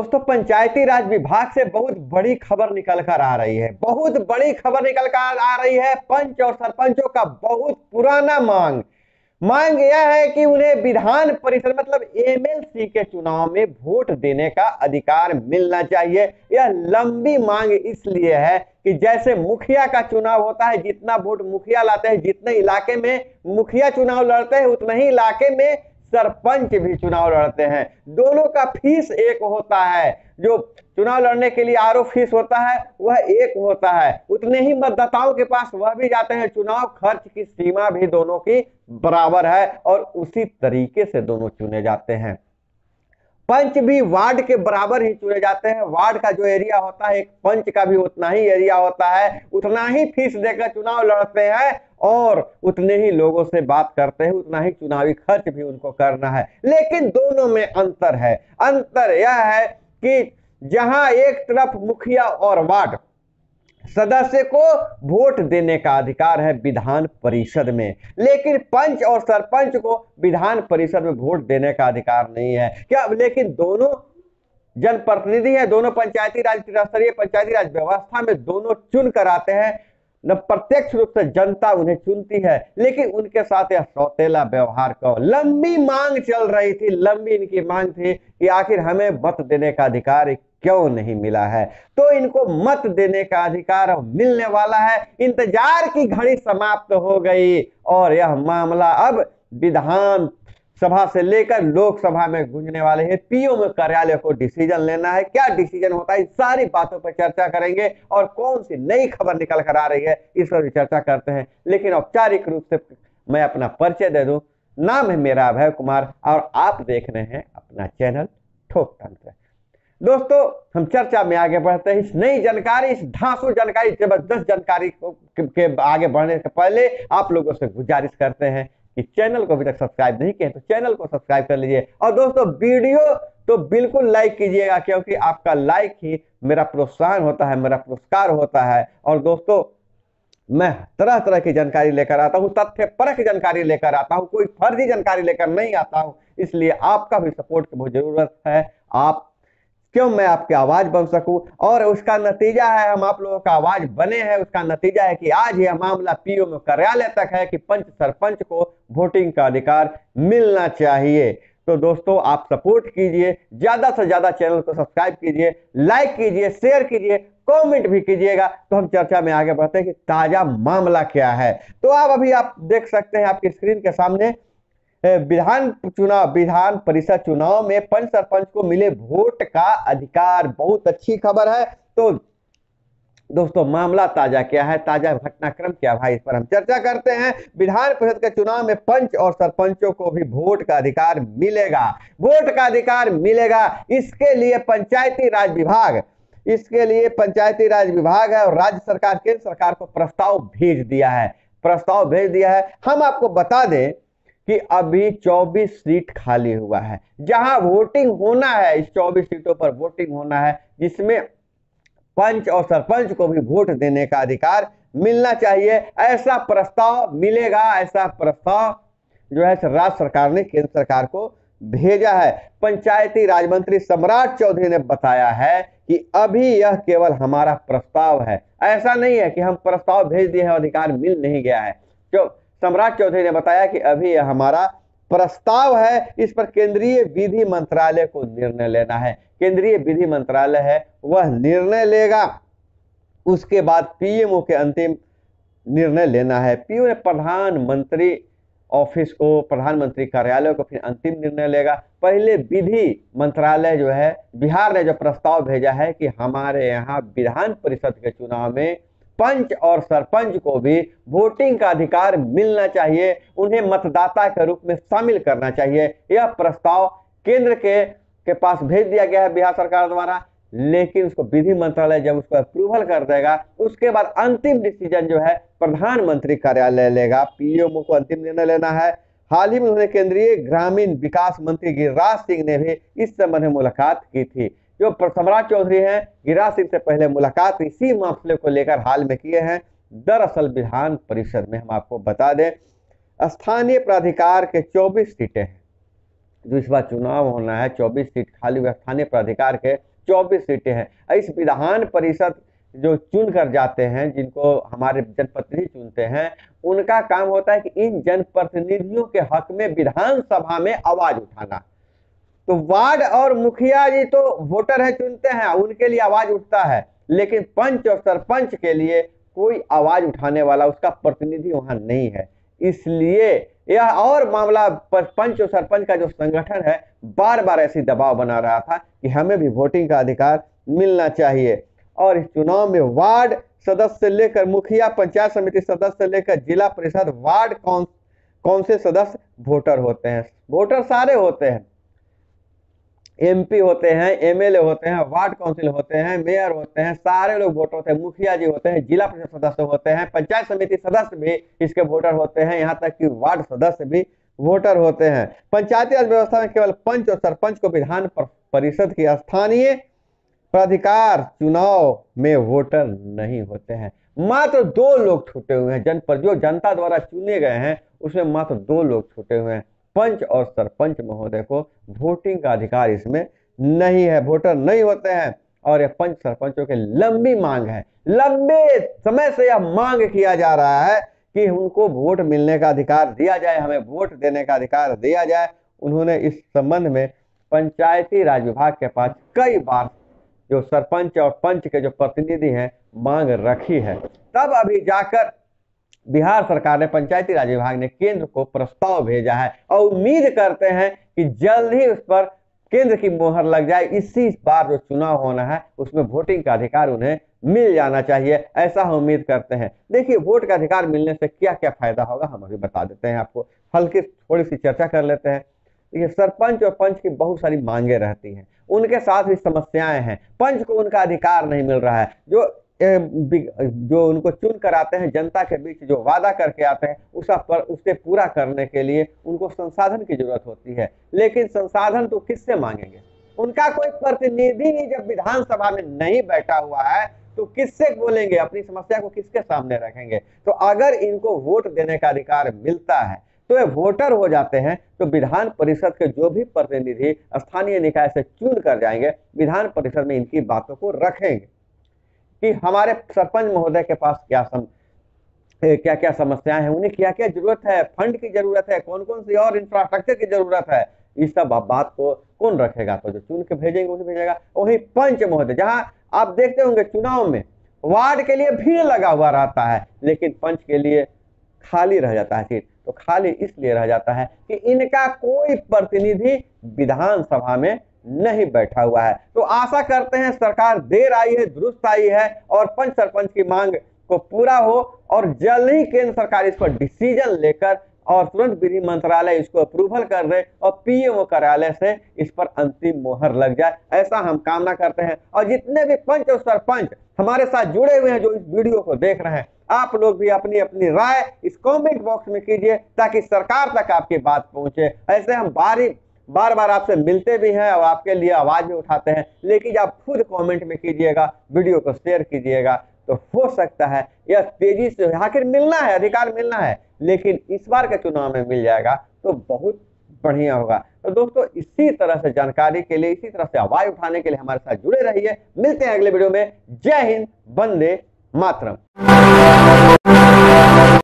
दोस्तों पंचायती राज विभाग से बहुत बड़ी खबर निकल कर आ रही है, बहुत बड़ी खबर निकल कर आ रही है। पंच और सरपंचों का बहुत पुराना मांग यह है कि उन्हें विधान परिषद मतलब एमएलसी के चुनाव में वोट देने का अधिकार मिलना चाहिए। यह लंबी मांग इसलिए है कि जैसे मुखिया का चुनाव होता है, जितना वोट मुखिया लाते हैं, जितने इलाके में मुखिया चुनाव लड़ते हैं उतना ही इलाके में सरपंच भी चुनाव लड़ते हैं। दोनों का फीस एक होता है। जो चुनाव लड़ने के लिए आरओ फीस होता है वह एक होता है, उतने ही मतदाताओं के पास वह भी जाते हैं। चुनाव खर्च की सीमा भी दोनों की बराबर है और उसी तरीके से दोनों चुने जाते हैं। पंच भी वार्ड के बराबर ही चुने जाते हैं। वार्ड का जो एरिया होता है, एक पंच का भी उतना ही एरिया होता है, उतना ही फीस देकर चुनाव लड़ते हैं और उतने ही लोगों से बात करते हैं, उतना ही चुनावी खर्च भी उनको करना है। लेकिन दोनों में अंतर है। अंतर यह है कि जहां एक तरफ मुखिया और वार्ड सदस्य को वोट देने का अधिकार है विधान परिषद में, लेकिन पंच और सरपंच को विधान परिषद में वोट देने का अधिकार नहीं है। क्या? लेकिन दोनों जनप्रतिनिधि है, दोनों पंचायती राज त्रिस्तरीय पंचायती राज व्यवस्था में दोनों चुन कर आते हैं। न प्रत्यक्ष रूप से जनता उन्हें चुनती है, लेकिन उनके साथ यह सौतेला व्यवहार का लंबी मांग चल रही थी। लंबी इनकी मांग थी कि आखिर हमें मत देने का अधिकार क्यों नहीं मिला है। तो इनको मत देने का अधिकार मिलने वाला है। इंतजार की घड़ी समाप्त हो गई और यह मामला अब विधान सभा से लेकर लोकसभा में गूंजने वाले हैं। पीओ में कार्यालय को डिसीजन लेना है। क्या डिसीजन होता है, इन सारी बातों पर चर्चा करेंगे और कौन सी नई खबर निकल कर आ रही है इस पर भी चर्चा करते हैं। लेकिन औपचारिक रूप से मैं अपना परिचय दे दूं। नाम है मेरा अभय कुमार और आप देख रहे हैं अपना चैनल ठोक तंत्र। दोस्तों हम चर्चा में आगे बढ़ते हैं। इस नई जानकारी, इस धांसू जानकारी, जबरदस्त जानकारी के आगे बढ़ने से पहले आप लोगों से गुजारिश करते हैं कि चैनल को अभी तक सब्सक्राइब नहीं किया तो चैनल को सब्सक्राइब कर लीजिए और दोस्तों वीडियो तो बिल्कुल लाइक कीजिएगा, क्योंकि आपका लाइक ही मेरा प्रोत्साहन होता है, मेरा पुरस्कार होता है। और दोस्तों मैं तरह तरह की जानकारी लेकर आता हूं, तथ्य परख जानकारी लेकर आता हूं, कोई फर्जी जानकारी लेकर नहीं आता हूं। इसलिए आपका भी सपोर्ट की बहुत जरूरत है। आप क्यों मैं आपकी आवाज बन सकूं और उसका नतीजा है हम आप लोगों का आवाज बने हैं। उसका नतीजा है कि आज यह मामला पीओ में कार्यालय तक है कि पंच सरपंच को वोटिंग का अधिकार मिलना चाहिए। तो दोस्तों आप सपोर्ट कीजिए, ज्यादा से ज्यादा चैनल को सब्सक्राइब कीजिए, लाइक कीजिए, शेयर कीजिए, कमेंट भी कीजिएगा। तो हम चर्चा में आगे बढ़ते हैं कि ताजा मामला क्या है। तो अभी आप देख सकते हैं आपकी स्क्रीन के सामने विधान परिषद चुनाव में पंच सरपंच को मिले वोट का अधिकार। बहुत अच्छी खबर है। तो दोस्तों मामला ताजा क्या है, ताजा घटनाक्रम क्या भाई, इस पर हम चर्चा करते हैं। विधान परिषद के चुनाव में पंच और सरपंचों को भी वोट का अधिकार मिलेगा। वोट का अधिकार मिलेगा। इसके लिए पंचायती राज विभाग है और राज्य सरकार केंद्र सरकार को प्रस्ताव भेज दिया है। हम आपको बता दें कि अभी 24 सीट खाली हुआ है जहां वोटिंग होना है। इस 24 सीटों पर वोटिंग होना है, जिसमें पंच और सरपंच को भी वोट देने का अधिकार मिलना चाहिए। ऐसा प्रस्ताव मिलेगा, ऐसा प्रस्ताव जो है राज्य सरकार ने केंद्र सरकार को भेजा है। पंचायती राज मंत्री सम्राट चौधरी ने बताया है कि अभी यह केवल हमारा प्रस्ताव है, ऐसा नहीं है कि हम प्रस्ताव भेज दिए हैं, अधिकार मिल नहीं गया है। जो सम्राट चौधरी ने बताया कि अभी यह हमारा प्रस्ताव है, इस पर केंद्रीय विधि मंत्रालय को निर्णय लेना है। केंद्रीय विधि मंत्रालय है वह निर्णय लेगा, उसके बाद पीएमओ के अंतिम निर्णय लेना है। पीएमओ ने प्रधानमंत्री ऑफिस को, प्रधानमंत्री कार्यालय को फिर अंतिम निर्णय लेगा। पहले विधि मंत्रालय जो है, बिहार ने जो प्रस्ताव भेजा है कि हमारे यहाँ विधान परिषद के चुनाव में पंच और सरपंच को भी वोटिंग का अधिकार मिलना चाहिए, उन्हें मतदाता के रूप में शामिल करना चाहिए। यह प्रस्ताव केंद्र के पास भेज दिया गया है बिहार सरकार द्वारा, लेकिन उसको विधि मंत्रालय जब उसको अप्रूवल कर देगा उसके बाद अंतिम डिसीजन जो है प्रधानमंत्री कार्यालय लेगा। पीएमओ को अंतिम निर्णय लेना है। हाल ही में उन्होंने केंद्रीय ग्रामीण विकास मंत्री गिरिराज सिंह ने भी इस संबंध में मुलाकात की थी। जो सम्राट चौधरी हैं, गिरिराज सिंह से पहले मुलाकात इसी मसले को लेकर हाल में किए हैं। दरअसल विधान परिषद में हम आपको बता दें स्थानीय प्राधिकार के 24 सीटें हैं जो इस बार चुनाव होना है। 24 सीट खाली हुए स्थानीय प्राधिकार के 24 सीटें हैं। इस विधान परिषद जो चुन कर जाते हैं, जिनको हमारे जनप्रतिनिधि चुनते हैं, उनका काम होता है कि इन जनप्रतिनिधियों के हक में विधानसभा में आवाज उठाना। तो वार्ड और मुखिया जी तो वोटर है, चुनते हैं, उनके लिए आवाज उठता है, लेकिन पंच और सरपंच के लिए कोई आवाज उठाने वाला, उसका प्रतिनिधि वहां नहीं है। इसलिए यह और मामला पंच और सरपंच का जो संगठन है बार बार ऐसी दबाव बना रहा था कि हमें भी वोटिंग का अधिकार मिलना चाहिए। और इस चुनाव में वार्ड सदस्य से लेकर मुखिया, पंचायत समिति सदस्य से लेकर जिला परिषद, वार्ड कौन से सदस्य वोटर होते हैं। वोटर सारे होते हैं, एमपी होते हैं, एमएलए होते हैं, वार्ड काउंसिल होते हैं, मेयर होते हैं, सारे लोग वोटर होते हैं, मुखिया जी होते हैं, जिला परिषद सदस्य होते हैं, पंचायत समिति सदस्य भी इसके वोटर होते हैं, यहाँ तक कि वार्ड सदस्य भी वोटर होते हैं। पंचायती राज व्यवस्था में केवल पंच और सरपंच को विधान परिषद की स्थानीय प्राधिकार चुनाव में वोटर नहीं होते हैं। मात्र 2 लोग छूटे हुए हैं, जो जनता द्वारा चुने गए हैं उसमें मात्र 2 लोग छूटे हुए हैं। पंच और सरपंच महोदय को वोटिंग का अधिकार इसमें नहीं है, वोटर नहीं होते हैं। और ये पंच सरपंचों की लंबी मांग है, लंबे समय से यह मांग किया जा रहा है कि उनको वोट मिलने का अधिकार दिया जाए, हमें वोट देने का अधिकार दिया जाए। उन्होंने इस संबंध में पंचायती राज विभाग के पास कई बार जो सरपंच और पंच के जो प्रतिनिधि हैं मांग रखी है। तब अभी जाकर बिहार सरकार ने, पंचायती राज विभाग ने केंद्र को प्रस्ताव भेजा है और उम्मीद करते हैं कि जल्द ही उस पर केंद्र की मोहर लग जाए। इसी बार जो चुनाव होना है उसमें वोटिंग का अधिकार उन्हें मिल जाना चाहिए, ऐसा हम उम्मीद करते हैं। देखिए, वोट का अधिकार मिलने से क्या क्या फायदा होगा हम अभी बता देते हैं आपको, हल्की थोड़ी सी चर्चा कर लेते हैं। देखिए, सरपंच और पंच की बहुत सारी मांगे रहती हैं, उनके साथ भी समस्याएं हैं। पंच को उनका अधिकार नहीं मिल रहा है, जो उनको चुन कर आते हैं, जनता के बीच जो वादा करके आते हैं उसे पूरा करने के लिए उनको संसाधन की जरूरत होती है। लेकिन संसाधन तो किससे मांगेंगे? उनका कोई प्रतिनिधि ही जब विधानसभा में नहीं बैठा हुआ है तो किससे बोलेंगे, अपनी समस्या को किसके सामने रखेंगे? तो अगर इनको वोट देने का अधिकार मिलता है तो ये वोटर हो जाते हैं, तो विधान परिषद के जो भी प्रतिनिधि स्थानीय निकाय से चुन कर जाएंगे, विधान परिषद में इनकी बातों को रखेंगे कि हमारे सरपंच महोदय के पास क्या क्या समस्याएं हैं, उन्हें क्या क्या जरूरत है, फंड की जरूरत है, कौन कौन सी और इंफ्रास्ट्रक्चर की जरूरत है। इस सब बात को कौन रखेगा? तो जो चुन के भेजेंगे उसे भेजेगा। वही पंच महोदय, जहां आप देखते होंगे चुनाव में वार्ड के लिए भीड़ लगा हुआ रहता है, लेकिन पंच के लिए खाली रह जाता है सीट। तो खाली इसलिए रह जाता है कि इनका कोई प्रतिनिधि विधानसभा में नहीं बैठा हुआ है। तो आशा करते हैं सरकार देर आई है दुरुस्त आई है और पंच सरपंच की मांग को पूरा हो और जल्द ही केंद्र सरकार इस पर डिसीजन लेकर और तुरंत विधि मंत्रालय इसको अप्रूवल कर दे और पीएमओ कार्यालय से इस पर अंतिम मोहर लग जाए, ऐसा हम कामना करते हैं। और जितने भी पंच और सरपंच हमारे साथ जुड़े हुए हैं जो इस वीडियो को देख रहे हैं, आप लोग भी अपनी अपनी राय इस कमेंट बॉक्स में कीजिए ताकि सरकार तक आपकी बात पहुंचे। ऐसे हम बार बार आपसे मिलते भी हैं और आपके लिए आवाज भी उठाते हैं, लेकिन आप खुद कमेंट में कीजिएगा, वीडियो को शेयर कीजिएगा, तो हो सकता है यह तेजी से, आखिर मिलना है, अधिकार मिलना है, लेकिन इस बार के चुनाव में मिल जाएगा तो बहुत बढ़िया होगा। तो दोस्तों, इसी तरह से जानकारी के लिए, इसी तरह से आवाज उठाने के लिए हमारे साथ जुड़े रहिए। मिलते हैं अगले वीडियो में। जय हिंद, वंदे मातरम।